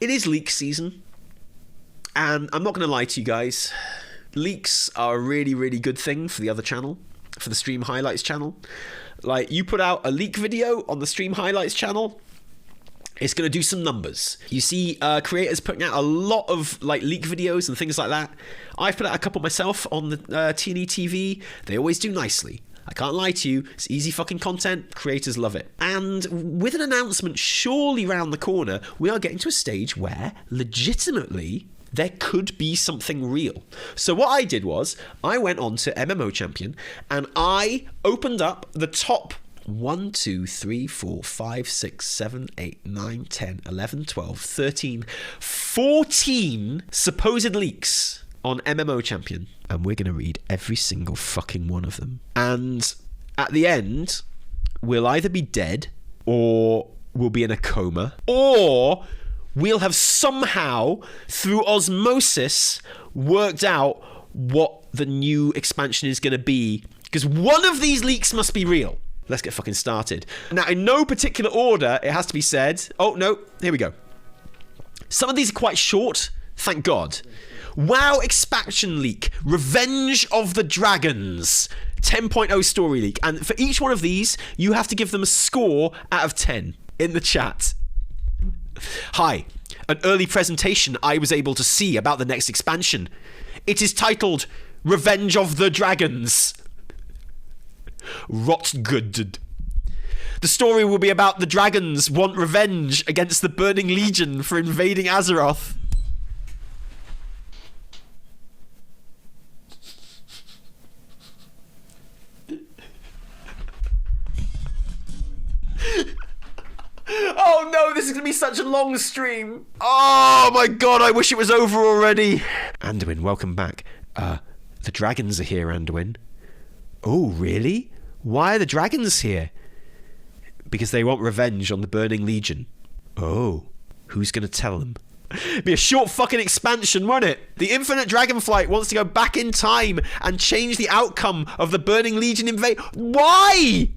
It is leak season. And I'm not going to lie to you guys. Leaks are a really, really good thing for the other channel, for the Stream Highlights channel. Like, you put out a leak video on the Stream Highlights channel, it's going to do some numbers. You see creators putting out a lot of like leak videos and things like that. I've put out a couple myself on the T&E TV. They always do nicely. I can't lie to you, it's easy fucking content, creators love it. And with an announcement surely round the corner, we are getting to a stage where, legitimately, there could be something real. So what I did was, I went on to MMO-Champion, and I opened up the top 1, 2, 3, 4, 5, 6, 7, 8, 9, 10, 11, 12, 13, 14 supposed leaks on MMO-Champion, and we're going to read every single fucking one of them. And at the end, we'll either be dead, or we'll be in a coma, or we'll have somehow, through osmosis, worked out what the new expansion is going to be. Because one of these leaks must be real. Let's get fucking started. Now, in no particular order, it has to be said. Oh, no. Here we go. Some of these are quite short. Thank God. WoW expansion leak, Revenge of the Dragons, 10.0 story leak. And for each one of these, you have to give them a score out of 10 in the chat. Hi, an early presentation I was able to see about the next expansion. It is titled Revenge of the Dragons. Rotgud. The story will be about the dragons want revenge against the Burning Legion for invading Azeroth. Oh no, this is going to be such a long stream. Oh my god, I wish it was over already. Anduin, welcome back. The dragons are here, Anduin. Oh, really? Why are the dragons here? Because they want revenge on the Burning Legion. Oh, who's going to tell them? Be a short fucking expansion, won't it? The Infinite Dragonflight wants to go back in time and change the outcome of the Burning Legion invade. Why?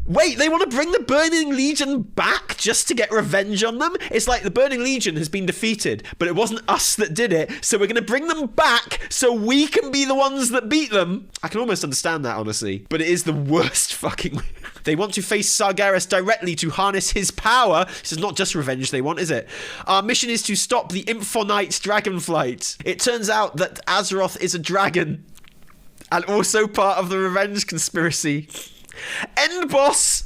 Wait, they want to bring the Burning Legion back just to get revenge on them? It's like the Burning Legion has been defeated, but it wasn't us that did it, so we're going to bring them back so we can be the ones that beat them. I can almost understand that, honestly, but it is the worst fucking... They want to face Sargeras directly to harness his power. This is not just revenge they want, is it? Our mission is to stop the Infonite Dragonflight. It turns out that Azeroth is a dragon, and also part of the revenge conspiracy. End boss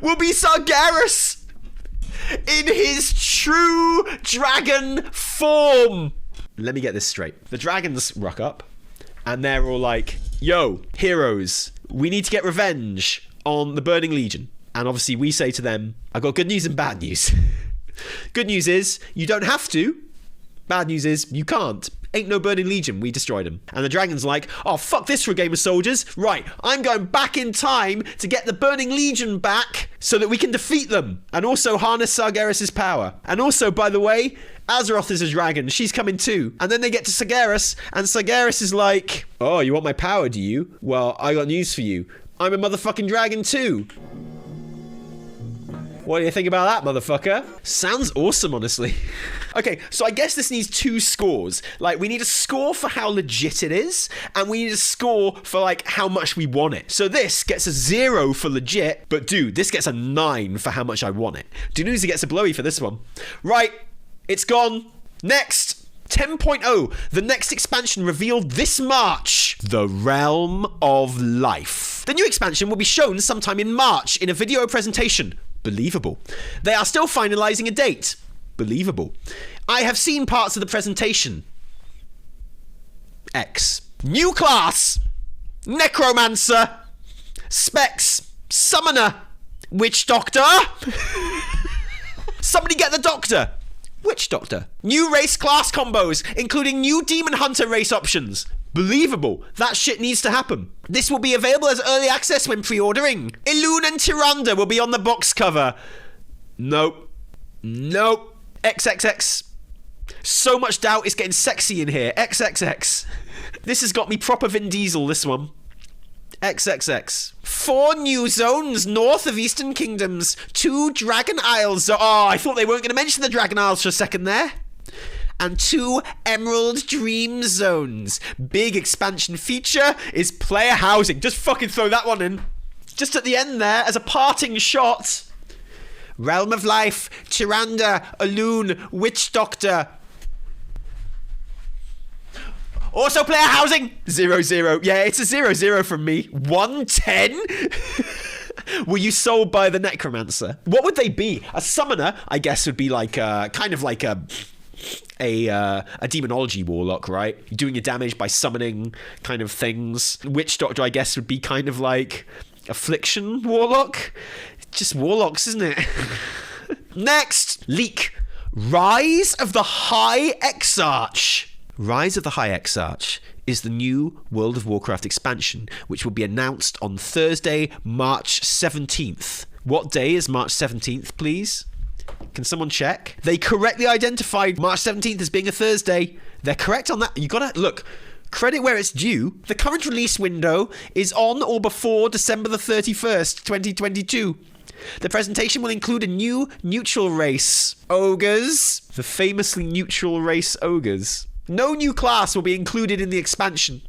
will be Sargeras in his true dragon form. Let me get this straight. The dragons rock up and they're all like, yo, heroes, we need to get revenge on the Burning Legion. And obviously we say to them, I've got good news and bad news. Good news is you don't have to. Bad news is you can't. Ain't no Burning Legion, we destroyed them. And the dragon's like, oh, fuck this for a game of soldiers. Right, I'm going back in time to get the Burning Legion back so that we can defeat them. And also harness Sargeras' power. And also, by the way, Azeroth is a dragon. She's coming too. And then they get to Sargeras, and Sargeras is like, oh, you want my power, do you? Well, I got news for you. I'm a motherfucking dragon too. What do you think about that, motherfucker? Sounds awesome, honestly. Okay, so I guess this needs 2 scores. Like, we need a score for how legit it is, and we need a score for, like, how much we want it. So this gets a 0 for legit, but dude, this gets a 9 for how much I want it. Danusa gets a blowy for this one. Right, it's gone. Next. 10.0, the next expansion revealed this March. The Realm of Life. The new expansion will be shown sometime in March in a video presentation. Believable. They are still finalizing a date. Believable. I have seen parts of the presentation. X. New class. Necromancer. Specs. Summoner. Witch Doctor. Somebody get the doctor. Witch Doctor. New race class combos, including new Demon Hunter race options. Believable. That shit needs to happen. This will be available as early access when pre-ordering. Elune and Tyrande will be on the box cover. Nope. Nope. XXX. So much doubt it's getting sexy in here. XXX. This has got me proper Vin Diesel, this one. XXX. 4 new zones north of Eastern Kingdoms. 2 Dragon Isles. Oh, I thought they weren't going to mention the Dragon Isles for a second there. And 2 Emerald Dream Zones. Big expansion feature is player housing. Just fucking throw that one in. Just at the end there, as a parting shot. Realm of Life, Tyrande, Elune, Witch Doctor. Also player housing. 0-0. Yeah, it's a 0-0 from me. 110? Were you sold by the Necromancer? What would they be? A summoner, I guess, would be like kind of like a demonology warlock, right? You're doing your damage by summoning kind of things. Witch Doctor, I guess, would be kind of like affliction warlock. Just warlocks, isn't it? Next, leak. Rise of the High Exarch. Rise of the High Exarch is the new World of Warcraft expansion, which will be announced on Thursday, March 17th. What day is March 17th, please? Can someone check? They correctly identified March 17th as being a Thursday. They're correct on that. You gotta, look, credit where it's due. The current release window is on or before December the 31st, 2022. The presentation will include a new neutral race. Ogres. The famously neutral race ogres. No new class will be included in the expansion.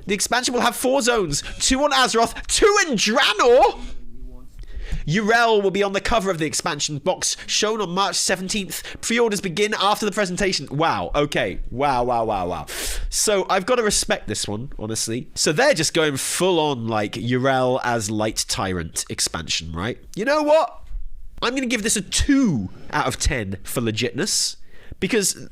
The expansion will have 4 zones. 2 on Azeroth, 2 in Draenor. Yrel will be on the cover of the expansion box, shown on March 17th. Pre-orders begin after the presentation. Wow, okay. Wow. So, I've got to respect this one, honestly. So, they're just going full on, like, Yrel as Light Tyrant expansion, right? You know what? I'm going to give this a 2 out of 10 for legitness. Because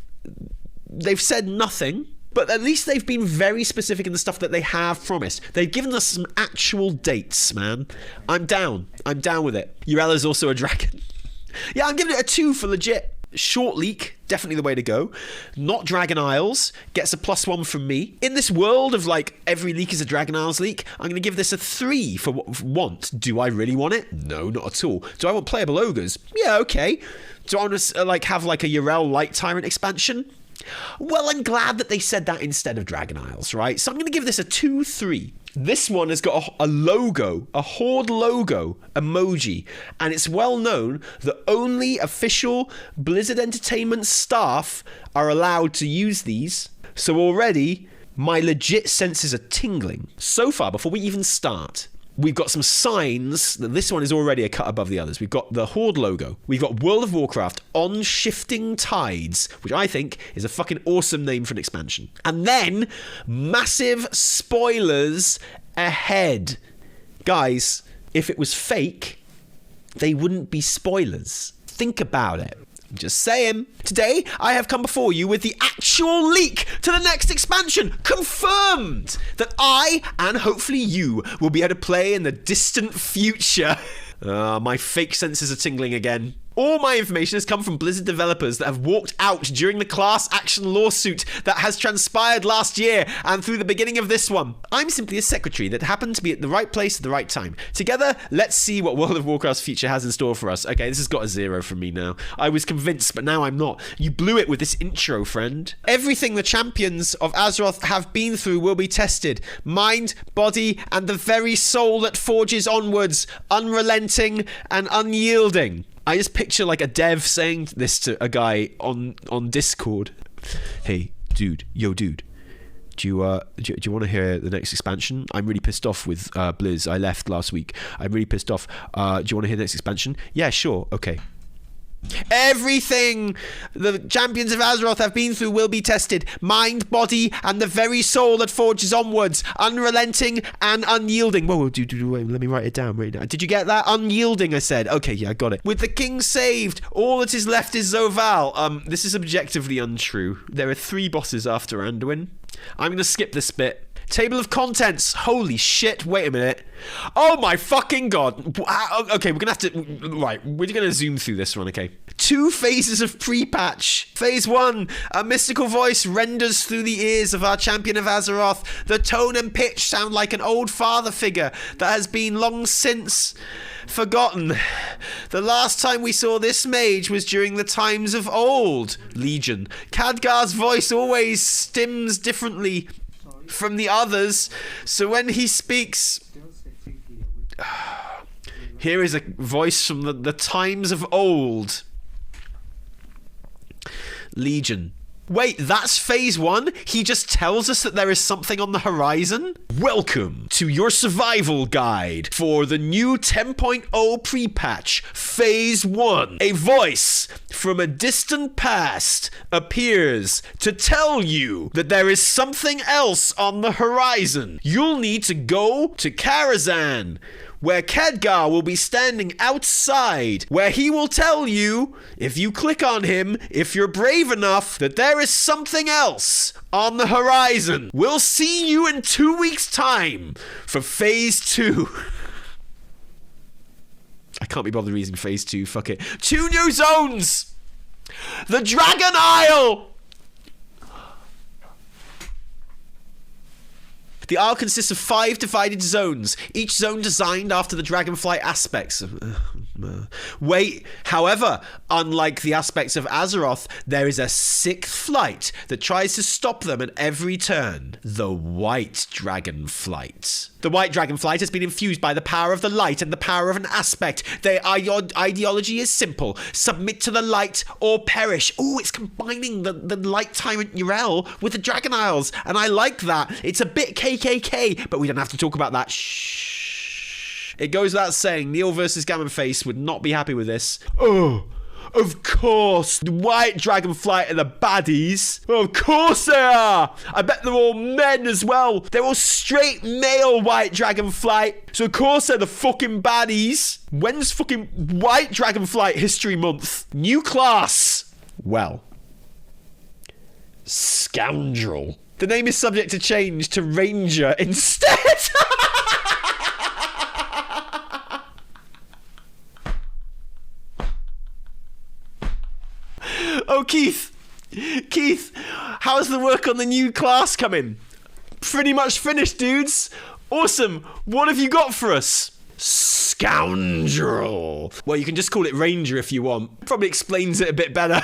they've said nothing, but at least they've been very specific in the stuff that they have promised. They've given us some actual dates, man. I'm down with it. Yrel is also a dragon. Yeah, I'm giving it a 2 for legit. Short leak, definitely the way to go. Not Dragon Isles, gets a +1 from me. In this world of like every leak is a Dragon Isles leak, I'm going to give this a 3 for want. Do I really want it? No, not at all. Do I want playable ogres? Yeah, okay. Do I want to like have like a Yrel Light Tyrant expansion? Well, I'm glad that they said that instead of Dragon Isles, right? So I'm going to give this a 2-3. This one has got a logo, a Horde logo emoji, and it's well known that only official Blizzard Entertainment staff are allowed to use these. So already, my legit senses are tingling. So far, before we even start, we've got some signs that this one is already a cut above the others. We've got the Horde logo. We've got World of Warcraft on Shifting Tides, which I think is a fucking awesome name for an expansion. And then, massive spoilers ahead. Guys, if it was fake, they wouldn't be spoilers. Think about it. Just saying. Today, I have come before you with the actual leak to the next expansion. Confirmed that I, and hopefully you, will be able to play in the distant future. My fake senses are tingling again. All my information has come from Blizzard developers that have walked out during the class action lawsuit that has transpired last year and through the beginning of this one. I'm simply a secretary that happened to be at the right place at the right time. Together, let's see what World of Warcraft's future has in store for us. Okay, this has got a 0 from me now. I was convinced, but now I'm not. You blew it with this intro, friend. Everything the champions of Azeroth have been through will be tested. Mind, body, and the very soul that forges onwards, unrelenting and unyielding. I just picture like a dev saying this to a guy on Discord. Hey, dude, dude. Do you want to hear the next expansion? I'm really pissed off with Blizz. I left last week. I'm really pissed off. Do you want to hear the next expansion? Yeah, sure. Okay. Everything the champions of Azeroth have been through will be tested. Mind, body, and the very soul that forges onwards. Unrelenting and unyielding. Whoa, wait, let me write it down right now. Did you get that? Unyielding, I said. Okay, yeah, I got it. With the king saved, all that is left is Zovaal. This is objectively untrue. There are 3 bosses after Anduin. I'm going to skip this bit. Table of contents. Holy shit, wait a minute. Oh my fucking god. Okay, we're gonna have to... Right, we're gonna zoom through this one, okay. 2 phases of pre-patch. Phase 1, a mystical voice renders through the ears of our champion of Azeroth. The tone and pitch sound like an old father figure that has been long since forgotten. The last time we saw this mage was during the times of old. Legion. Khadgar's voice always stims differently. from the others. So when he speaks... Here is a voice from the times of old. Legion. Wait, that's phase 1? He just tells us that there is something on the horizon? Welcome to your survival guide for the new 10.0 pre-patch, phase 1. A voice from a distant past appears to tell you that there is something else on the horizon. You'll need to go to Karazhan, where Khadgar will be standing outside, where he will tell you, if you click on him, if you're brave enough, that there is something else on the horizon. We'll see you in 2 weeks' time for phase 2. I can't be bothered reading phase 2, fuck it. 2 new zones! The Dragon Isle! The Isle consists of 5 divided zones, each zone designed after the dragonflight aspects. Wait, however, unlike the aspects of Azeroth, there is a 6th flight that tries to stop them at every turn. The White Dragonflight. The White Dragonflight has been infused by the power of the light and the power of an aspect. Their ideology is simple. Submit to the light or perish. Oh, it's combining the light tyrant Yrel with the Dragon Isles. And I like that. It's a bit KKK, but we don't have to talk about that. Shh. It goes without saying, Neil versus Gammonface would not be happy with this. Oh, of course, the White Dragonflight are the baddies. Oh, of course they are. I bet they're all men as well. They're all straight male White Dragonflight. So of course they're the fucking baddies. When's fucking White Dragonflight History Month? New class. Well, Scoundrel. The name is subject to change to Ranger instead. Oh, Keith, how's the work on the new class coming? Pretty much finished, dudes. Awesome. What have you got for us? Scoundrel. Well, you can just call it Ranger if you want. Probably explains it a bit better.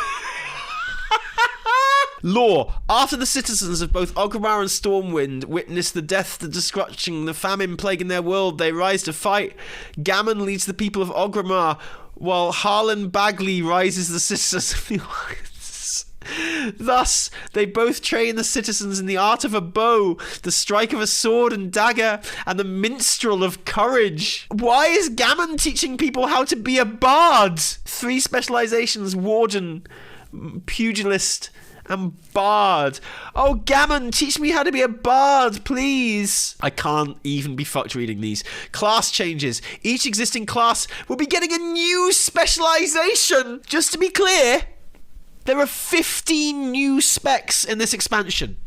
Lore. After the citizens of both Orgrimmar and Stormwind witness the death, the destruction, the famine plaguing their world, they rise to fight. Gammon leads the people of Orgrimmar, while Harlan Bagley rises the citizens of the Alliance. Thus, they both train the citizens in the art of a bow, the strike of a sword and dagger, and the minstrel of courage. Why is Gammon teaching people how to be a bard? 3 specializations: warden, pugilist, and bard. Oh, Gammon, teach me how to be a bard, please. I can't even be fucked reading these. Class changes. Each existing class will be getting a new specialization. Just to be clear, there are 15 new specs in this expansion.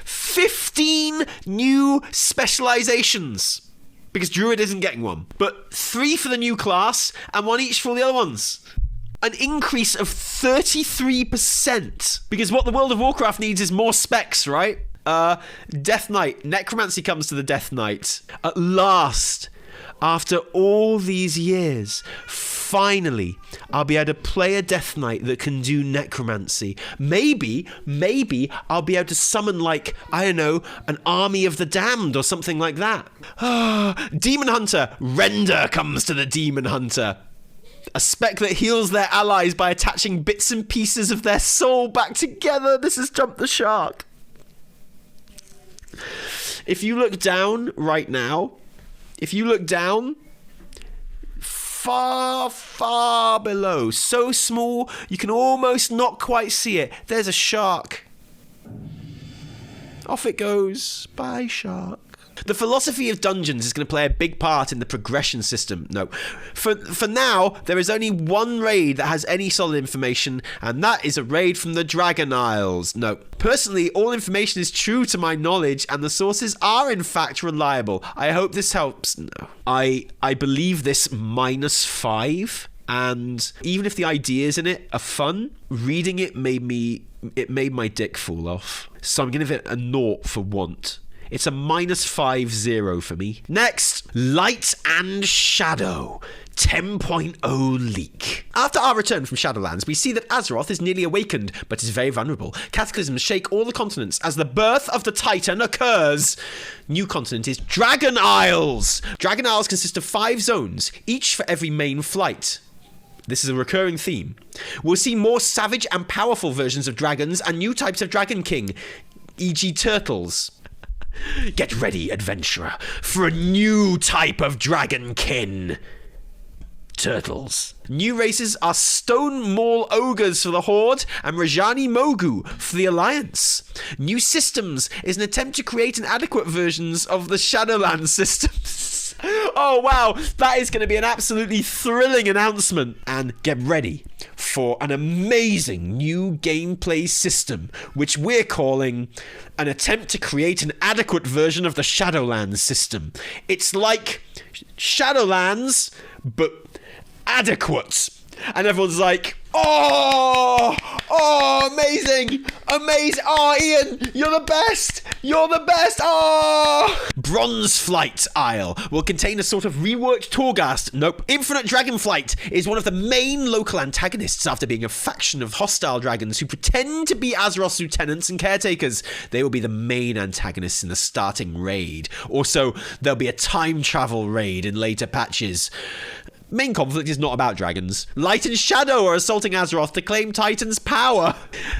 15 new specializations. Because Druid isn't getting one. But 3 for the new class, and 1 each for all the other ones. An increase of 33%. Because what the World of Warcraft needs is more specs, right? Death Knight. Necromancy comes to the Death Knight. At last, after all these years, finally, I'll be able to play a Death Knight that can do necromancy. Maybe I'll be able to summon, like, I don't know, an army of the damned or something like that. Demon Hunter. Render comes to the Demon Hunter. A spec that heals their allies by attaching bits and pieces of their soul back together. This has jumped the shark. If you look down right now, far, far below, so small you can almost not quite see it, there's a shark. Off it goes. Bye, shark. The philosophy of dungeons is going to play a big part in the progression system. No. For now, there is only one raid that has any solid information, and that is a raid from the Dragon Isles. No. Personally, all information is true to my knowledge, and the sources are in fact reliable. I hope this helps. No. I believe this -5, and even if the ideas in it are fun, reading it made my dick fall off. So I'm going to give it a 0 for want. It's a -50 for me. Next, Light and Shadow. 10.0 leak. After our return from Shadowlands, we see that Azeroth is nearly awakened, but is very vulnerable. Cataclysms shake all the continents as the birth of the Titan occurs. New continent is Dragon Isles. Dragon Isles consist of 5 zones, each for every main flight. This is a recurring theme. We'll see more savage and powerful versions of dragons and new types of Dragon King, e.g. turtles. Get ready, adventurer, for a new type of dragonkin. Turtles. New races are Stone Maul Ogres for the Horde and Rajani Mogu for the Alliance. New systems is an attempt to create an adequate versions of the Shadowlands systems. Oh wow, that is going to be an absolutely thrilling announcement. And get ready for an amazing new gameplay system, which we're calling an attempt to create an adequate version of the Shadowlands system. It's like Shadowlands, but adequate. And everyone's like, oh, amazing, oh, Ian, you're the best, oh. Bronze Flight Isle will contain a sort of reworked Torghast. Nope. Infinite Dragonflight is one of the main local antagonists after being a faction of hostile dragons who pretend to be Azeroth's lieutenants and caretakers. They will be the main antagonists in the starting raid. Also, there'll be a time travel raid in later patches. Main conflict is not about dragons. Light and Shadow are assaulting Azeroth to claim Titan's power.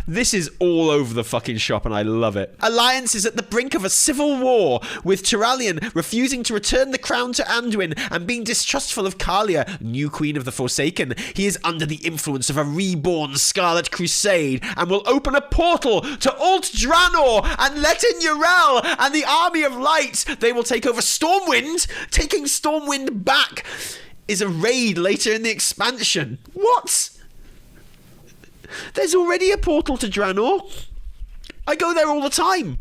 This is all over the fucking shop and I love it. Alliance is at the brink of a civil war, with Taliesin refusing to return the crown to Anduin and being distrustful of Kalia, new queen of the Forsaken. He is under the influence of a reborn Scarlet Crusade and will open a portal to Alt Draenor and let in Yrel and the Army of Light. They will take over Stormwind, taking Stormwind back. Is a raid later in the expansion. What? There's already a portal to Draenor. I go there all the time.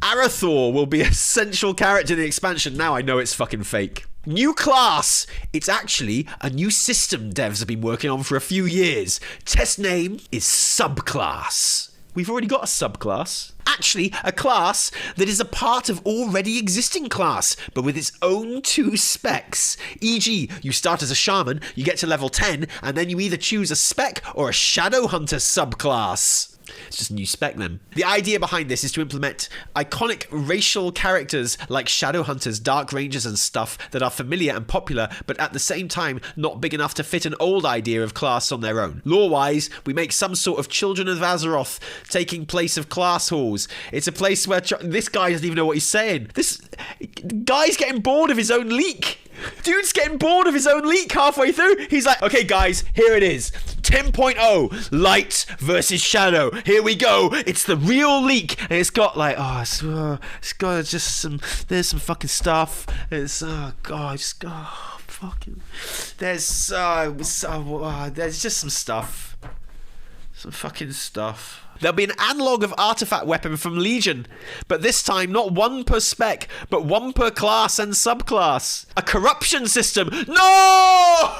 Arathor will be a central character in the expansion. Now I know it's fucking fake. New class. It's actually a new system devs have been working on for a few years. Test name is Subclass. We've already got a subclass. Actually, a class that is a part of already existing class, but with its own 2 specs. E.g., you start as a shaman, you get to level 10, and then you either choose a spec or a shadow hunter subclass. It's just a new spec then. The idea behind this is to implement iconic racial characters like Shadowhunters, Dark Rangers and stuff that are familiar and popular, but at the same time not big enough to fit an old idea of class on their own. Lore-wise, we make some sort of Children of Azeroth taking place of class halls. It's a place where this guy doesn't even know what he's saying. This guy's getting bored of his own leak. Dude's getting bored of his own leak halfway through. He's like, okay guys, here it is. 10.0, light versus shadow. Here we go. It's the real leak. And it's got like, it's got just there's some fucking stuff. It's, fucking, there's just some stuff. Some fucking stuff. There'll be an analogue of artifact weapon from Legion, but this time not 1 per spec, but 1 per class and subclass. A corruption system. No!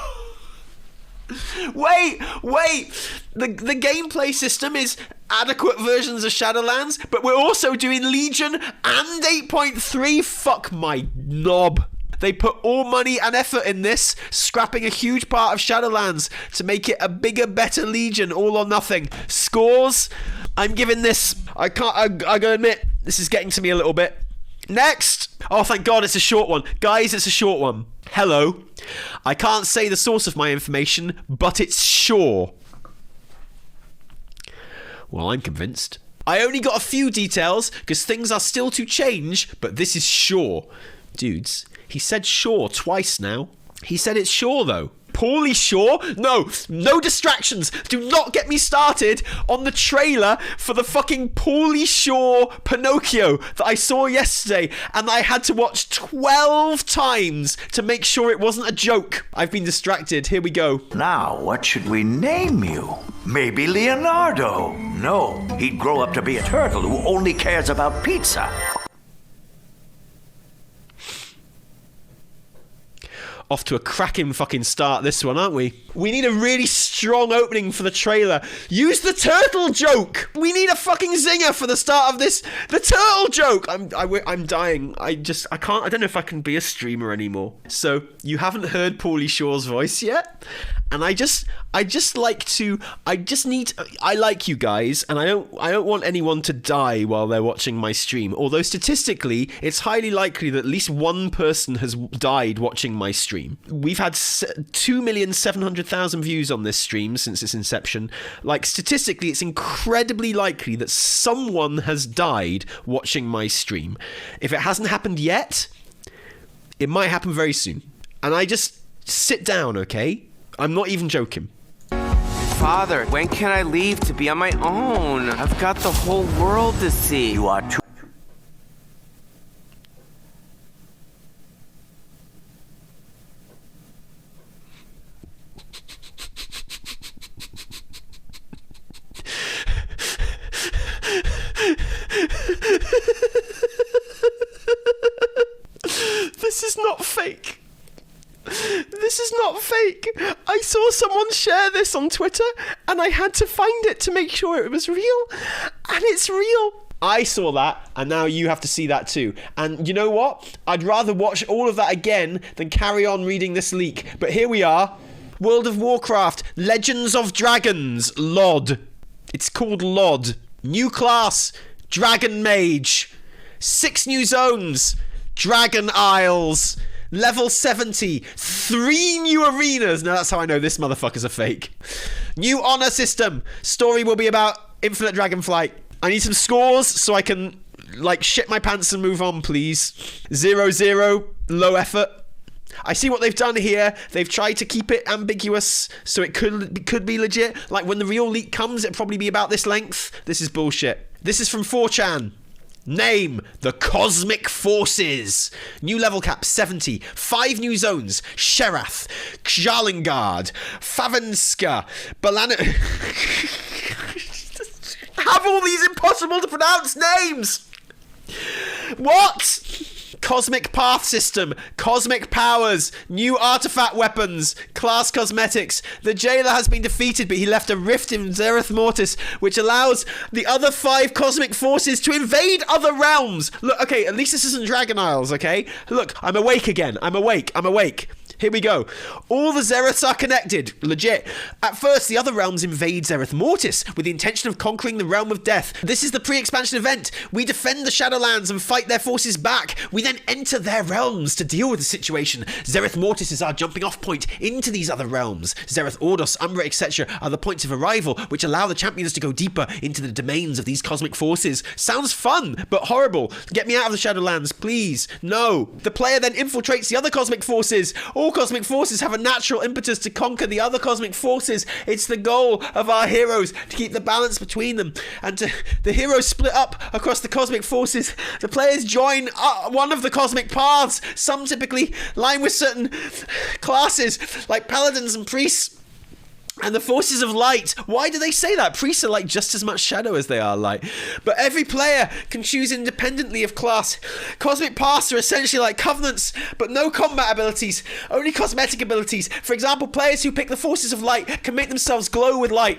Wait. The gameplay system is adequate versions of Shadowlands, but we're also doing Legion and 8.3. Fuck my knob. They put all money and effort in this, scrapping a huge part of Shadowlands to make it a bigger, better Legion, all or nothing. Scores, I'm giving this, I gotta admit, this is getting to me a little bit. Next! Oh, thank God, it's a short one. Guys, it's a short one. Hello. I can't say the source of my information, but it's sure. Well, I'm convinced. I only got a few details, because things are still to change, but this is sure. Dudes, he said sure twice now. He said it's sure, though. Poorly sure? No distractions. Do not get me started on the trailer for the fucking poorly sure Pinocchio that I saw yesterday and I had to watch 12 times to make sure it wasn't a joke. I've been distracted. Here we go. Now, what should we name you? Maybe Leonardo. No, he'd grow up to be a turtle who only cares about pizza. Off to a cracking fucking start, this one, aren't we? We need a really strong opening for the trailer. Use the turtle joke. We need a fucking zinger for the start of this. The turtle joke. I'm dying. I can't. I don't know if I can be a streamer anymore. So you haven't heard Paulie Shaw's voice yet, and I like you guys, and I don't want anyone to die while they're watching my stream. Although statistically, it's highly likely that at least one person has died watching my stream. We've had 2,700,000 views on this stream since its inception. Like, statistically, it's incredibly likely that someone has died watching my stream. If it hasn't happened yet, it might happen very soon. And I just sit down, okay? I'm not even joking. Father, when can I leave to be on my own? I've got the whole world to see. You are too... This is not fake. This is not fake. I saw someone share this on Twitter, and I had to find it to make sure it was real, and it's real. I saw that, and now you have to see that too. And you know what? I'd rather watch all of that again than carry on reading this leak. But here we are. World of Warcraft, Legends of Dragons, LOD. It's called LOD. New class, Dragon Mage. 6 new zones, Dragon Isles. Level 70. 3 new arenas. Now that's how I know this motherfucker's a fake. New honor system. Story will be about infinite dragonflight. I need some scores so I can, like, shit my pants and move on, please. 0-0. Low effort. I see what they've done here. They've tried to keep it ambiguous so it could be legit. Like, when the real leak comes, it'll probably be about this length. This is bullshit. This is from 4chan. Name, the Cosmic Forces. New level cap, 70. 5 new zones. Sherath, Kjalingard, Favenska, Balana... Have all these impossible to pronounce names! What? Cosmic Path System, Cosmic Powers, new artifact weapons, class cosmetics. The jailer has been defeated, but he left a rift in Zereth Mortis, which allows the other 5 cosmic forces to invade other realms. Look, okay, at least this isn't Dragon Isles, okay? Look, I'm awake again. I'm awake. Here we go. All the Zereths are connected. Legit. At first, the other realms invade Zereth Mortis with the intention of conquering the Realm of Death. This is the pre-expansion event. We defend the Shadowlands and fight their forces back. We then enter their realms to deal with the situation. Zereth Mortis is our jumping off point into these other realms. Zereth Ordos, Umbra, etc. are the points of arrival, which allow the champions to go deeper into the domains of these cosmic forces. Sounds fun, but horrible. Get me out of the Shadowlands, please. No. The player then infiltrates the other cosmic forces. All cosmic forces have a natural impetus to conquer the other cosmic forces. It's the goal of our heroes to keep the balance between them, and the heroes split up across the cosmic forces. The players join one of the cosmic paths. Some typically line with certain classes, like paladins and priests. And the forces of light. Why do they say that? Priests are like just as much shadow as they are light. But every player can choose independently of class. Cosmic paths are essentially like covenants, but no combat abilities, only cosmetic abilities. For example, players who pick the forces of light can make themselves glow with light.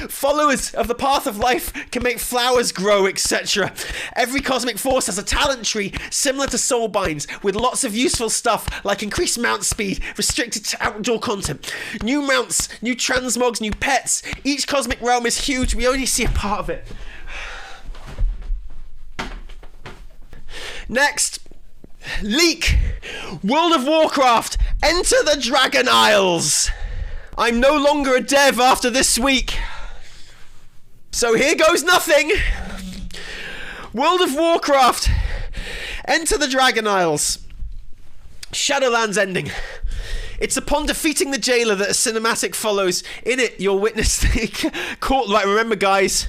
Followers of the path of life can make flowers grow, etc. Every cosmic force has a talent tree similar to soulbinds, with lots of useful stuff like increased mount speed, restricted to outdoor content, new mounts, new transmogs, new pets. Each cosmic realm is huge. We only see a part of it. Next, leak. World of Warcraft. Enter the Dragon Isles. I'm no longer a dev after this week. So here goes nothing. World of Warcraft. Enter the Dragon Isles. Shadowlands ending. It's upon defeating the jailer that a cinematic follows. In it, you'll witness the court. Like, remember, guys,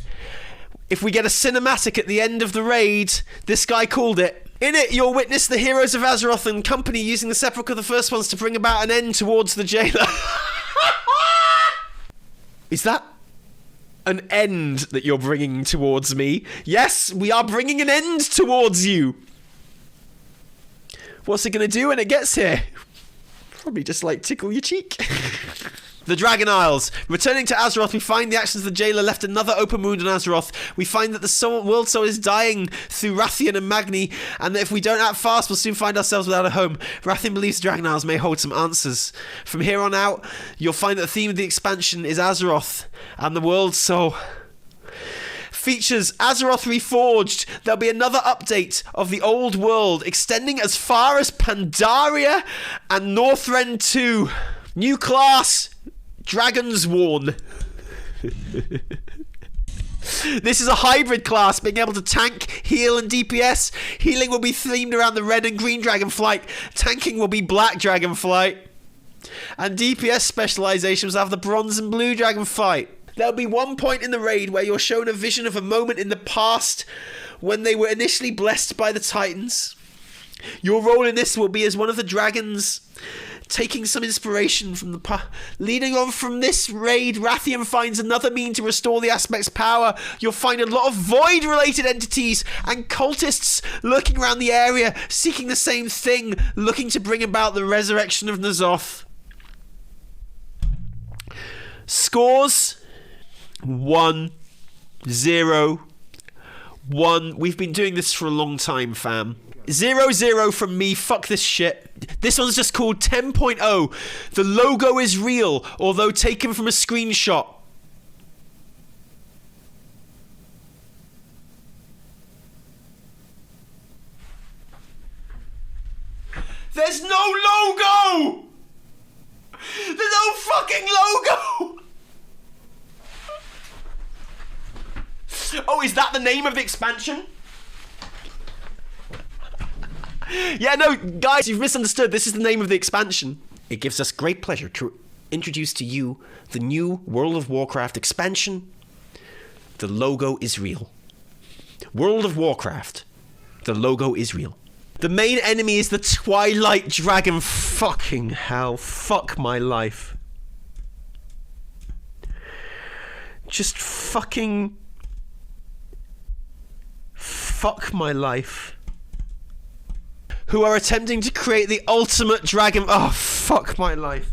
if we get a cinematic at the end of the raid, this guy called it. In it, you'll witness the heroes of Azeroth and company using the Sepulchre, the first ones, to bring about an end towards the jailer. Is that an end that you're bringing towards me? Yes, we are bringing an end towards you. What's it going to do when it gets here? Probably just, like, tickle your cheek. The Dragon Isles. Returning to Azeroth, we find the actions of the jailer left another open wound on Azeroth. We find that the world soul is dying through Wrathion and Magni, and that if we don't act fast, we'll soon find ourselves without a home. Wrathion believes the Dragon Isles may hold some answers. From here on out, you'll find that the theme of the expansion is Azeroth and the world soul. Features Azeroth Reforged. There'll be another update of the old world, extending as far as Pandaria and Northrend 2. New class, Dragonsworn. This is a hybrid class, being able to tank, heal, and DPS. Healing will be themed around the red and green Dragonflight. Tanking will be black Dragonflight. And DPS specializations have the bronze and blue Dragonflight. There'll be one point in the raid where you're shown a vision of a moment in the past when they were initially blessed by the Titans. Your role in this will be as one of the dragons, taking some inspiration from the leading on from this raid. Wrathion finds another means to restore the Aspect's power. You'll find a lot of void-related entities and cultists lurking around the area, seeking the same thing, looking to bring about the resurrection of N'Zoth. Scores 1, 0, 1. We've been doing this for a long time, fam. 0-0 from me. Fuck this shit. This one's just called 10.0. The logo is real, although taken from a screenshot. There's no logo! There's no fucking logo! Oh, is that the name of the expansion? Yeah, no, guys, you've misunderstood. This is the name of the expansion. It gives us great pleasure to introduce to you the new World of Warcraft expansion. The logo is real. World of Warcraft. The logo is real. The main enemy is the Twilight Dragon. Fucking hell. Fuck my life. Just fucking... fuck my life. Who are attempting to create the ultimate dragon. Oh, fuck my life.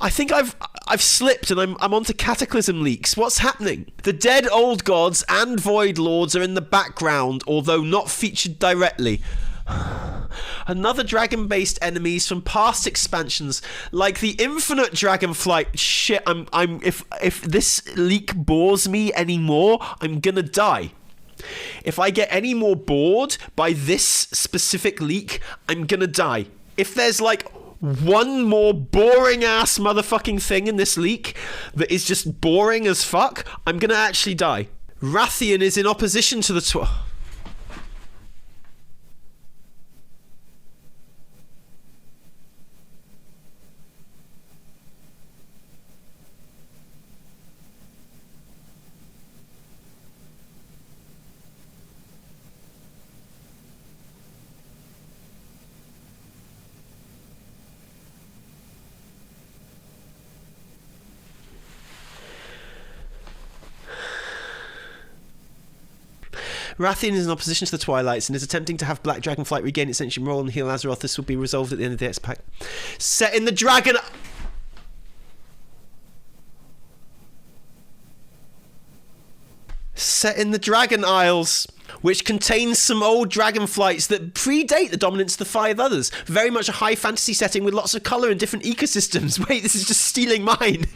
I think I've slipped and I'm onto Cataclysm leaks. What's happening? The dead old gods and void lords are in the background, although not featured directly. Another dragon-based enemies from past expansions, like the Infinite Dragonflight. Shit, if this leak bores me anymore, I'm gonna die. If I get any more bored by this specific leak, I'm gonna die. If there's like one more boring ass motherfucking thing in this leak that is just boring as fuck, I'm gonna actually die. Wrathion is in opposition to the Wrathion is in opposition to the Twilights and is attempting to have Black Dragonflight regain its ancient role and heal Azeroth. This will be resolved at the end of the X-Pack. Set in the Dragon... Set in the Dragon Isles, which contains some old dragonflights that predate the dominance of the 5 others. Very much a high fantasy setting with lots of colour and different ecosystems. Wait, this is just stealing mine.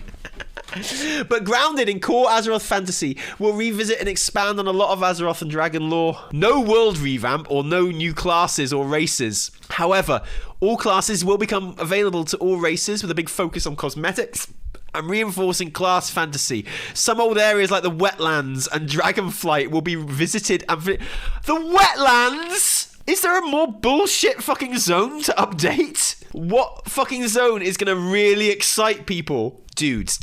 But grounded in core Azeroth fantasy, we'll revisit and expand on a lot of Azeroth and dragon lore. No world revamp or no new classes or races. However, all classes will become available to all races with a big focus on cosmetics and reinforcing class fantasy. Some old areas like the wetlands and Dragonflight will be visited and... The wetlands? Is there a more bullshit fucking zone to update? What fucking zone is going to really excite people? Dudes.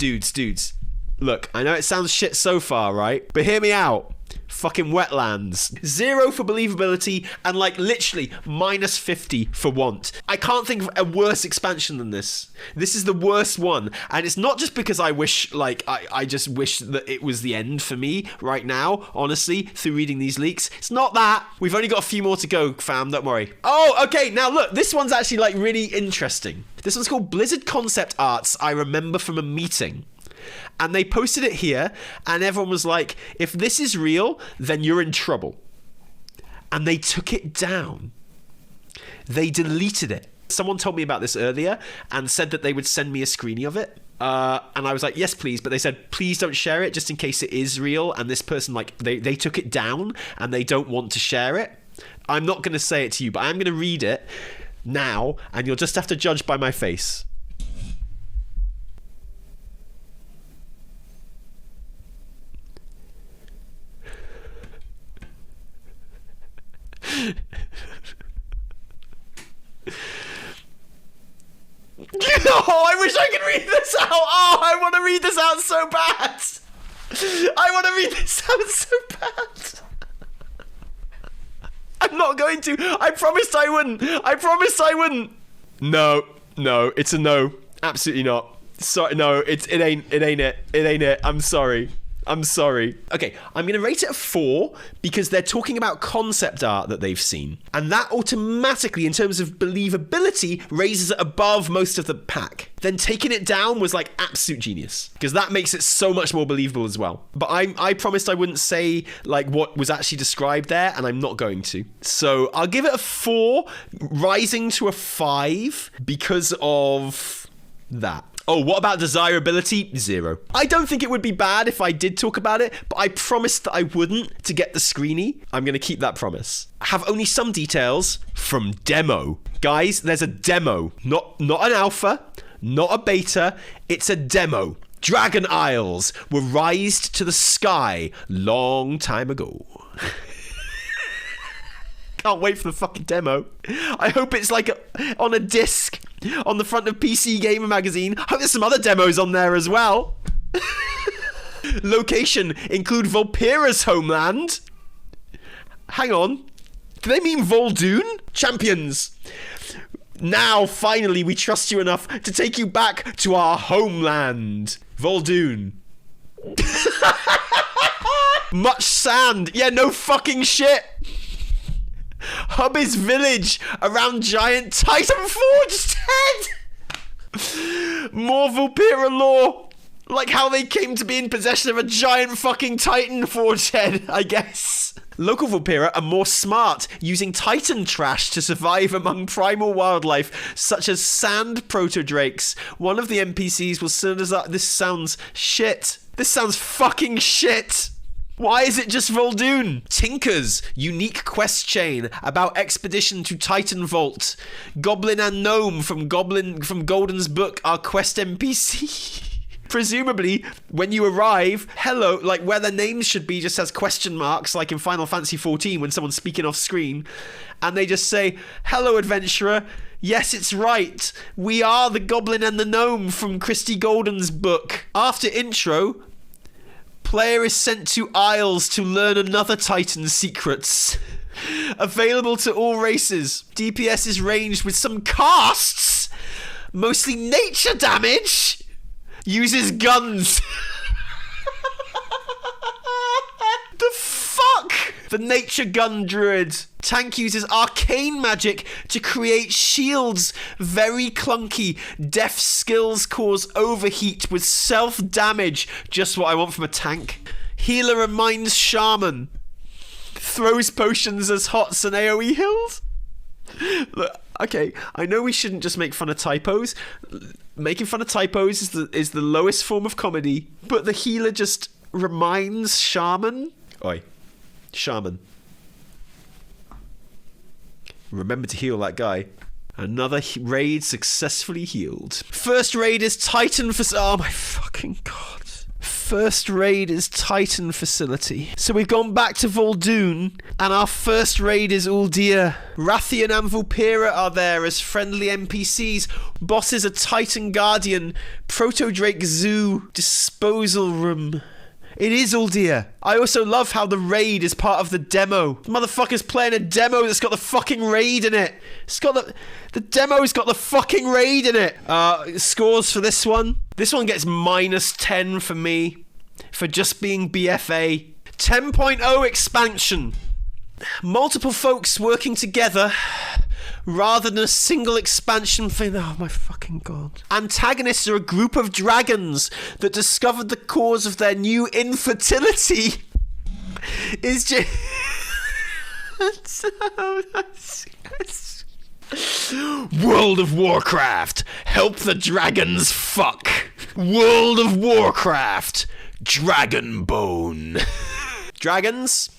Look, I know it sounds shit so far, right? But hear me out. Fucking wetlands. 0 for believability and like literally minus 50 for want. I can't think of a worse expansion than this. This is the worst one. And it's not just because I wish, like, I just wish that it was the end for me right now, honestly, through reading these leaks. It's not that. We've only got a few more to go, fam, don't worry. Oh, okay, now look, this one's actually like really interesting. This one's called Blizzard Concept Arts, I remember from a meeting. And they posted it here, and everyone was like, if this is real, then you're in trouble. And they took it down. They deleted it. Someone told me about this earlier and said that they would send me a screenie of it. And I was like, yes, please. But they said, please don't share it just in case it is real. And this person, like, they took it down and they don't want to share it. I'm not going to say it to you, but I'm going to read it now, and you'll just have to judge by my face. Oh, I wish I could read this out. Oh, I want to read this out so bad. I want to read this out so bad. I'm not going to. I promised I wouldn't. I promised I wouldn't. No, it's a no. Absolutely not. Sorry, no, it ain't it. It ain't it. I'm sorry. Okay, I'm going to rate it a 4 because they're talking about concept art that they've seen. And that automatically, in terms of believability, raises it above most of the pack. Then taking it down was like absolute genius because that makes it so much more believable as well. But I promised I wouldn't say like what was actually described there, and I'm not going to. So I'll give it a 4, rising to a 5 because of that. Oh, what about desirability? 0. I don't think it would be bad if I did talk about it, but I promised that I wouldn't to get the screenie. I'm going to keep that promise. I have only some details from demo. Guys, there's a demo. Not an alpha, not a beta. It's a demo. Dragon Isles were raised to the sky long time ago. Can't wait for the fucking demo. I hope it's like on a disc on the front of PC Gamer magazine. I hope there's some other demos on there as well. Location include Vulpera's homeland. Hang on. Do they mean Vol'dun? Champions. Now, finally, we trust you enough to take you back to our homeland. Vol'dun. Much sand. Yeah, no fucking shit. Hub is village around giant Titan forged head. More Vulpera lore. Like how they came to be in possession of a giant fucking Titan forged head, I guess. Local Vulpera are more smart, using Titan trash to survive among primal wildlife, such as sand protodrakes. One of the NPCs will serve as this sounds shit. This sounds fucking shit. Why is it just Vol'dun? Tinker's unique quest chain about expedition to Titan Vault. Goblin and Gnome from Golden's book are quest NPC. Presumably, when you arrive, hello, like where their names should be just has question marks, like in Final Fantasy XIV when someone's speaking off screen, and they just say, hello, adventurer. Yes, it's right. We are the Goblin and the Gnome from Christy Golden's book. After intro, player is sent to Isles to learn another Titan's secrets. Available to all races. DPS is ranged with some casts. Mostly nature damage. Uses guns. The fuck? The nature gun druid. Tank uses arcane magic to create shields. Very clunky. Def skills cause overheat with self-damage. Just what I want from a tank. Healer reminds shaman. Throws potions as hots and AoE heals. Look, okay, I know we shouldn't just make fun of typos. Making fun of typos is the lowest form of comedy. But the healer just reminds shaman. Oi, shaman. Remember to heal that guy. Another raid successfully healed. First raid is Titan for... Oh my fucking god. First raid is Titan facility. So we've gone back to Vol'dun, and our first raid is Uldir. Wrathion and Vulpera are there as friendly NPCs. Bosses are Titan Guardian, Proto-Drake Zoo, Disposal Room. It is Uldir. I also love how the raid is part of the demo. Motherfucker's playing a demo that's got the fucking raid in it. It's got the demo's got the fucking raid in it. Scores for this one. This one gets -10 for me for just being BFA. 10.0 expansion. Multiple folks working together rather than a single expansion thing. Oh my fucking god. Antagonists are a group of dragons that discovered the cause of their new infertility. Is just World of Warcraft, help the dragons fuck. World of Warcraft, Dragonbone. Dragons,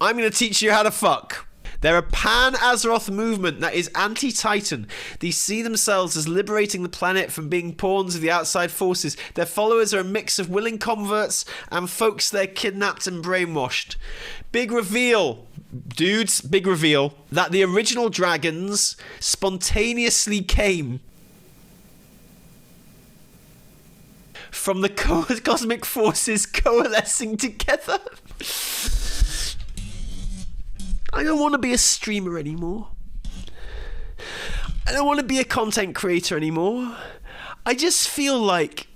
I'm gonna teach you how to fuck. They're a pan-Azeroth movement that is anti-Titan. They see themselves as liberating the planet from being pawns of the outside forces. Their followers are a mix of willing converts and folks they're kidnapped and brainwashed. Big reveal, dudes, big reveal, that the original dragons spontaneously came from the cosmic forces coalescing together. I don't want to be a streamer anymore. I don't want to be a content creator anymore. I just feel like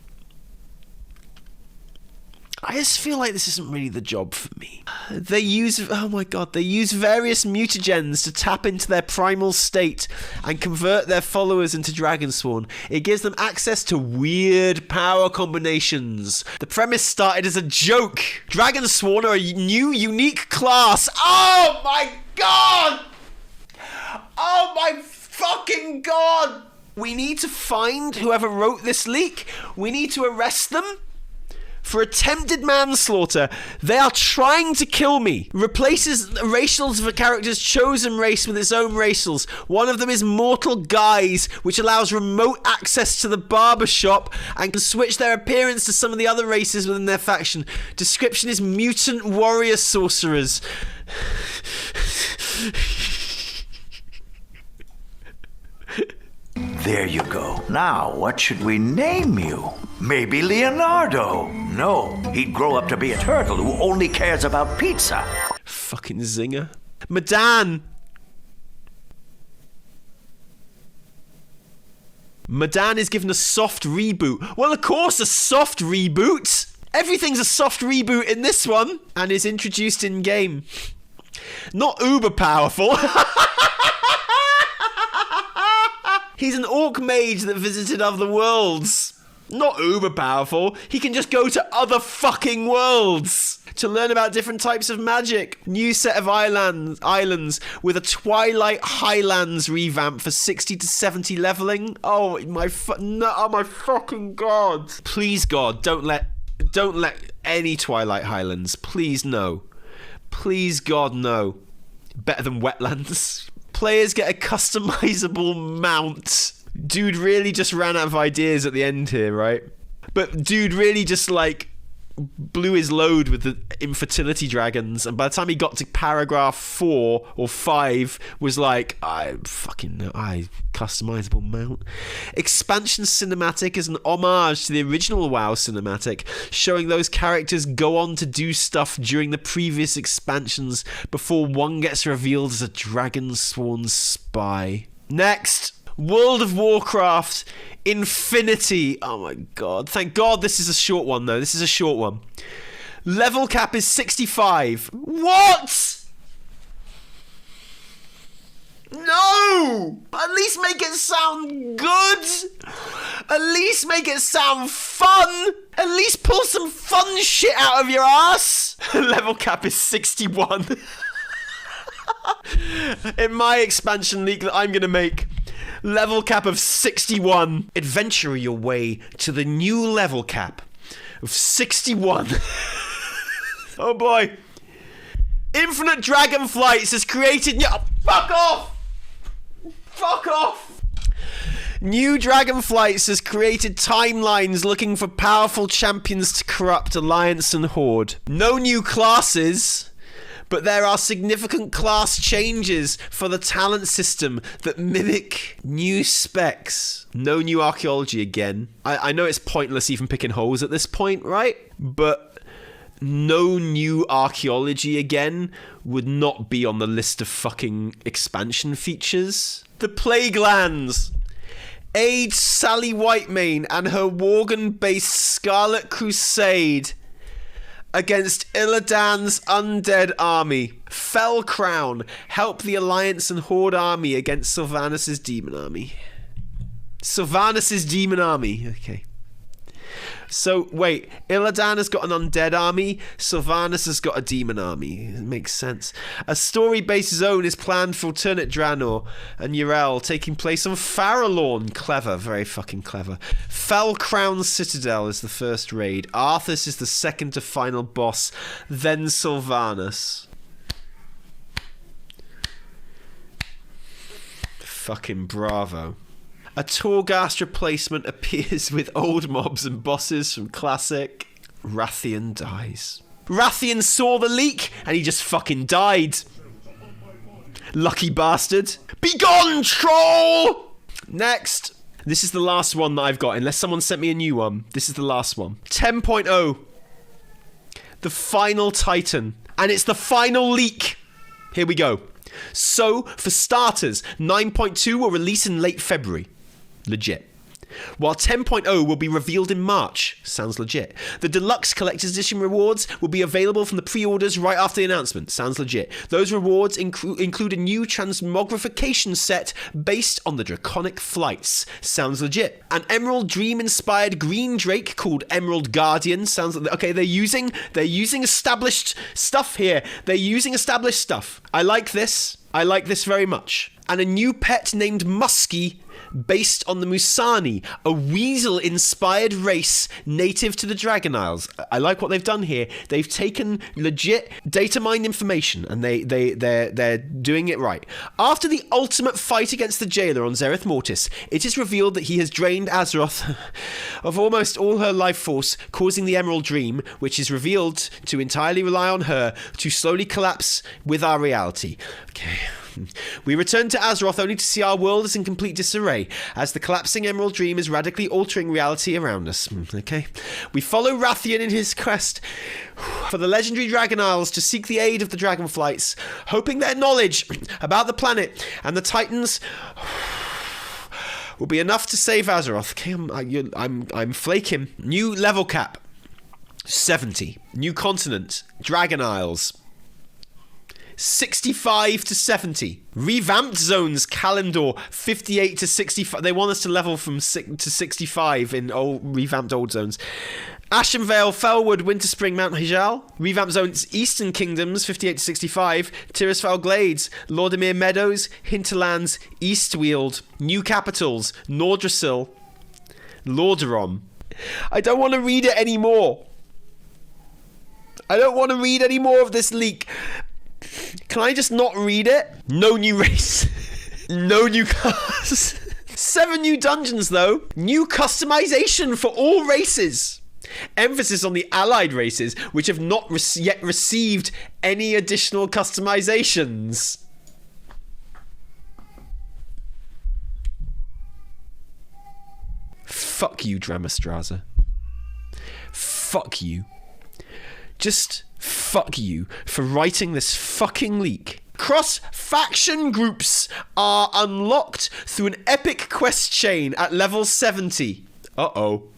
this isn't really the job for me. They use various mutagens to tap into their primal state and convert their followers into Dragonsworn. It gives them access to weird power combinations. The premise started as a joke. Dragonsworn are a new, unique class. Oh my god! Oh my fucking god! We need to find whoever wrote this leak. We need to arrest them for attempted manslaughter. They are trying to kill me. Replaces the racials of a character's chosen race with its own racials. One of them is Mortal Guise, which allows remote access to the barbershop and can switch their appearance to some of the other races within their faction. Description is Mutant Warrior Sorcerers. There you go. Now, what should we name you? Maybe Leonardo. No, he'd grow up to be a turtle who only cares about pizza. Fucking zinger. Madan. Madan is given a soft reboot. Well, of course, a soft reboot. Everything's a soft reboot in this one. And is introduced in game. Not uber powerful. He's an orc mage that visited other worlds. Not uber powerful. He can just go to other fucking worlds to learn about different types of magic. New set of islands with a Twilight Highlands revamp for 60 to 70 leveling. Oh my fucking god. Please God, don't let any Twilight Highlands. Please no. Please God no. Better than Wetlands. Players get a customizable mount. Dude really just ran out of ideas at the end here, right? But dude really just like blew his load with the infertility dragons, and by the time he got to paragraph 4 or 5 was like, customizable mount. Expansion cinematic is an homage to the original WoW cinematic, showing those characters go on to do stuff during the previous expansions before one gets revealed as a Dragonsworn spy. Next, World of Warcraft Infinity. Oh my god. Thank god this is a short one though. This is a short one. Level cap is 65. What? No! At least make it sound good. At least make it sound fun. At least pull some fun shit out of your ass. Level cap is 61. In my expansion leak that I'm gonna make, level cap of 61. Adventure your way to the new level cap of 61. Oh boy. Infinite Dragon Flights has created... Yeah, fuck off! Fuck off! New Dragonflights has created timelines looking for powerful champions to corrupt Alliance and Horde. No new classes, but there are significant class changes for the talent system that mimic new specs. No new archaeology again. I know it's pointless even picking holes at this point, right? But no new archaeology again would not be on the list of fucking expansion features. The Plague Lands. Aid Sally Whitemane and her Worgen-based Scarlet Crusade against Illidan's undead army. Fell Crown. Help the Alliance and Horde army against Sylvanas' demon army. Sylvanas' demon army. Okay. So, wait. Illidan has got an undead army. Sylvanas has got a demon army. It makes sense. A story-based zone is planned for alternate Draenor and Yrel, taking place on Farallorn. Clever. Very fucking clever. Fell Crown Citadel is the first raid. Arthas is the second to final boss. Then Sylvanas. Fucking bravo. A Torghast replacement appears with old mobs and bosses from Classic. Wrathion dies. Wrathion saw the leak and he just fucking died. Lucky bastard. Be gone, troll! Next. This is the last one that I've got, unless someone sent me a new one. This is the last one. 10.0. The final Titan. And it's the final leak. Here we go. So, for starters, 9.2 will release in late February. Legit. While 10.0 will be revealed in March. Sounds legit. The Deluxe Collector's Edition rewards will be available from the pre-orders right after the announcement. Sounds legit. Those rewards include a new transmogrification set based on the Draconic Flights. Sounds legit. An Emerald Dream-inspired green Drake called Emerald Guardian. Sounds like... Okay, they're using established stuff here. They're using established stuff. I like this. I like this very much. And a new pet named Muskie, based on the Musani, a weasel-inspired race native to the Dragon Isles. I like what they've done here. They've taken legit data-mined information, and they're doing it right. After the ultimate fight against the Jailer on Zereth Mortis, it is revealed that he has drained Azeroth of almost all her life force, causing the Emerald Dream, which is revealed to entirely rely on her, to slowly collapse with our reality. Okay. We return to Azeroth only to see our world is in complete disarray, as the collapsing Emerald Dream is radically altering reality around us. Okay. We follow Wrathion in his quest for the legendary Dragon Isles to seek the aid of the Dragonflights, hoping their knowledge about the planet and the Titans will be enough to save Azeroth. Okay, I'm flaking. New level cap 70. New continent Dragon Isles 65 to 70. Revamped zones, Kalimdor, 58 to 65. They want us to level from 6 to 65 in revamped old zones. Ashenvale, Felwood, Winterspring, Mount Hyjal. Revamped zones, Eastern Kingdoms, 58 to 65. Tirisfal Glades, Lordimir Meadows, Hinterlands, Eastweald. New capitals, Nordrassil, Lordaeron. I don't want to read it anymore. I don't want to read any more of this leak. Can I just not read it? No new race. No new class. 7 new dungeons, though. New customization for all races. Emphasis on the allied races, which have not yet received any additional customizations. Fuck you, Dramastraza. Fuck you. Just fuck you for writing this fucking leak. Cross-faction groups are unlocked through an epic quest chain at level 70. Uh-oh.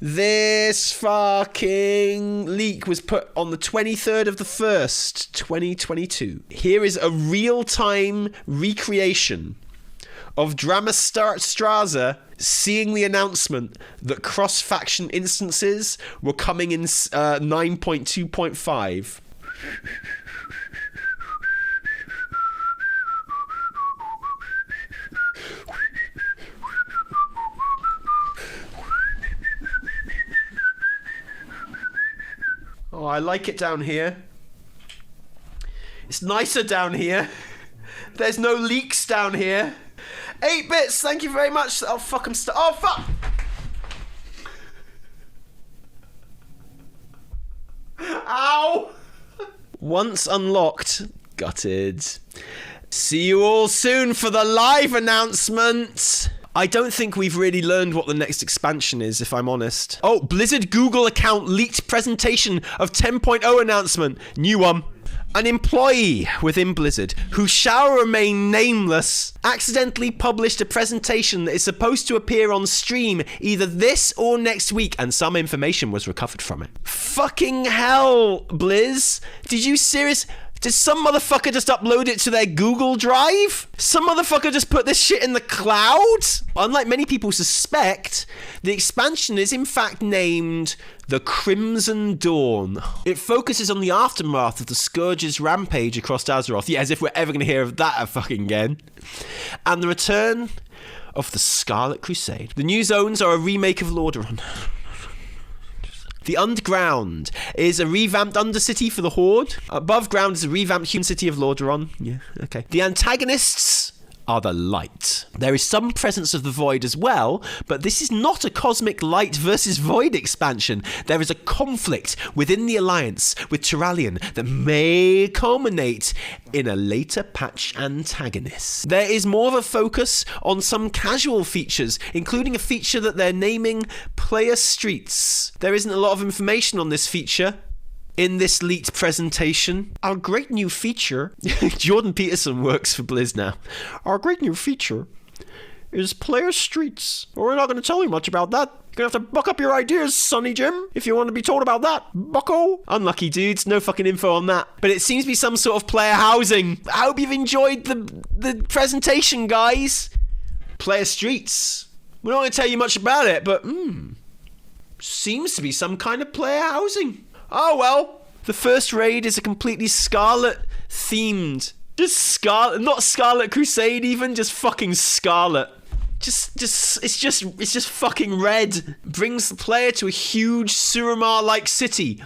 This fucking leak was put on the 23rd of the 1st, 2022. Here is a real-time recreation of Dramastraza seeing the announcement that cross-faction instances were coming in 9.2.5. Oh, I like it down here. It's nicer down here. There's no leaks down here. 8 bits, thank you very much. Oh, fuck, oh, fuck! Ow! Once unlocked, gutted. See you all soon for the live announcement. I don't think we've really learned what the next expansion is, if I'm honest. Oh, Blizzard Google account leaked presentation of 10.0 announcement. New one. An employee within Blizzard, who shall remain nameless, accidentally published a presentation that is supposed to appear on stream either this or next week, and some information was recovered from it. Fucking hell, Blizz. Did some motherfucker just upload it to their Google Drive? Some motherfucker just put this shit in the cloud? Unlike many people suspect, the expansion is in fact named The Crimson Dawn. It focuses on the aftermath of the Scourge's rampage across Azeroth. Yeah, as if we're ever going to hear of that fucking again. And the return of the Scarlet Crusade. The new zones are a remake of Lordaeron. The Underground is a revamped Undercity for the Horde. Above Ground is a revamped Human City of Lordaeron. Yeah, okay. The antagonists are the Light. There is some presence of the Void as well, but this is not a cosmic Light versus Void expansion. There is a conflict within the Alliance with Talisin that may culminate in a later patch antagonist. There is more of a focus on some casual features, including a feature that they're naming Player Streets. There isn't a lot of information on this feature in this leaked presentation. Our great new feature, Jordan Peterson works for Blizz now. Our great new feature is Player Streets. Well, we're not going to tell you much about that. You're going to have to buck up your ideas, Sonny Jim, if you want to be told about that, bucko. Unlucky dudes, no fucking info on that. But it seems to be some sort of player housing. I hope you've enjoyed the presentation, guys. Player Streets. We're not going to tell you much about it, but seems to be some kind of player housing. Oh well, the first raid is a completely Scarlet themed. Just Scarlet, not Scarlet Crusade even, just fucking Scarlet. It's just fucking red. Brings the player to a huge Suramar-like city.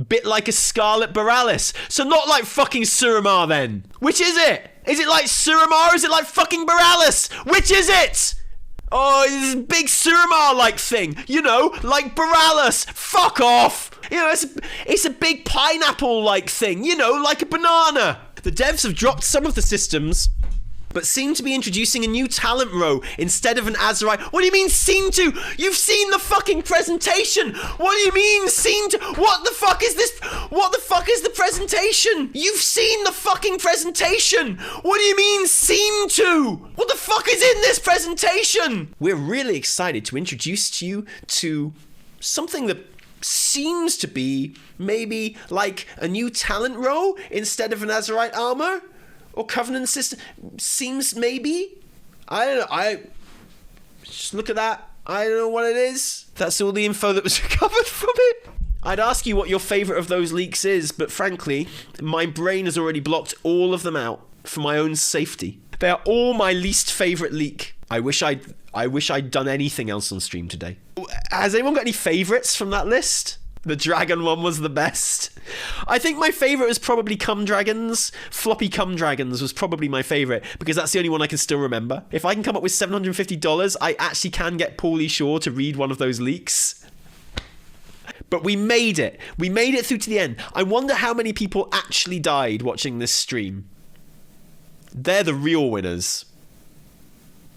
Bit like a Scarlet Borealis. So not like fucking Suramar then. Which is it? Is it like Suramar or is it like fucking Borealis? Which is it? Oh, this big Suramar-like thing. You know, like Borealis. Fuck off. You know, it's a big pineapple-like thing. You know, like a banana. The devs have dropped some of the systems, but seem to be introducing a new talent row instead of an Azerite. What do you mean, seem to? You've seen the fucking presentation. What do you mean, seem to? What the fuck is this? What the fuck is the presentation? You've seen the fucking presentation. What do you mean, seem to? What the fuck is in this presentation? We're really excited to introduce you to something that seems to be maybe like a new talent row instead of an Azerite armor or Covenant system. Seems maybe. I don't know. I just look at that. I don't know what it is. That's all the info that was recovered from it. I'd ask you what your favorite of those leaks is, but frankly, my brain has already blocked all of them out for my own safety. They are all my least favorite leak. I wish I'd done anything else on stream today. Has anyone got any favorites from that list? The dragon one was the best. I think my favorite was probably Cum Dragons. Floppy Cum Dragons was probably my favorite because that's the only one I can still remember. If I can come up with $750, I actually can get Paulie Shaw to read one of those leaks. But we made it. We made it through to the end. I wonder how many people actually died watching this stream. They're the real winners.